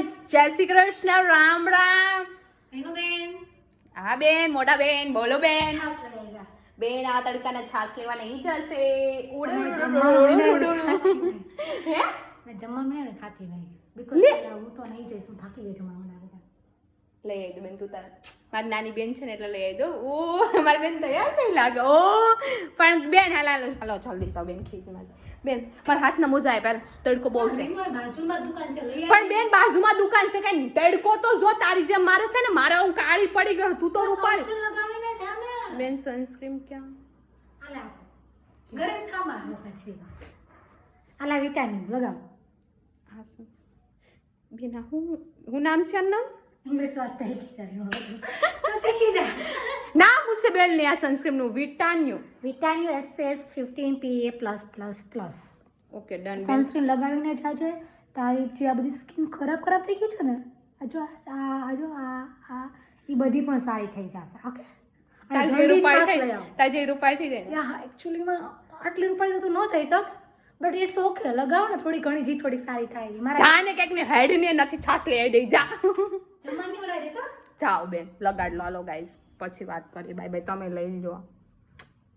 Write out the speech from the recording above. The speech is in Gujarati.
ગાઈઝ, જય શ્રી કૃષ્ણ, રામ રામ. બેન હા બેન, મોટા બેન, બોલો બેન. છાસ લગાઈ જા. બેન આ તડકાના છાસ લેવા નહીં જશે. તમે જમવાનું ઉડે હે? મેં જમવાનું નહીં ખાતી નહીં બીકોઝ હું તો નહીં જઈશ, હું થાકી ગઈ છું મારા બધા. લઈ આવી દો બેન, તું તાર મારી નાની બેન છે ને એટલે લઈ આવી દો. ઓ મારી બેન તૈયાર થઈ લાગે. ઓ પણ બેન હાલો જલ્દી જાઓ બેન, ખીચ માં બેન. મારા હાથના મોજા આવે પહેલા, તડકો બહુ છે. બાજુમાં દુકાન છે, લઈ પણ બેન બાજુમાં દુકાન છે, કઈ તડકો તો જો તારી જેમ મારે છે ને, મારે હું કાળી પડી ગયો, તું તો રૂપાળી. લગાવીને જા ને. બેન સનસ્ક્રીન ક્યાં? આલા ગરમ થામાં પછી આલા વિટામિન લગાવ. હા શું બેન, હું નામ છે આનું નામ? મેં સ્વાદ થઈ ગઈ તો શીખી જા. નામ મુझसे બેન ને આ સનસ્ક્રીન નું વિટાન્યુ. Vitamin SPF 15 PA+++. Okay done. Sunscreen લગાવીને જાજે. તારી જે આ બધી સ્કિન ખરાબ થઈ ગઈ છે ને, આ જો આ એ બધી પણ સારી થઈ જશે. ઓકે, તાર જે રૂપાઈ થઈ જાય. યા એકચ્યુઅલીમાં આટલી રૂપાઈ તો ન થઈ શક, બટ ઇટ્સ ઓકે. લગાવો ને થોડી ઘણી, જે થોડીક સારી થાય. મારા જાને કંઈક ને હેડ ને નથી છાસ લઈ આવી દઈ જા. જમવાની બનાવી દેશો. જાઓ બેન, લગાડ લો. હાલો ગાઈઝ, પછી વાત કરીએ. Bye bye. તમે લઈ લો.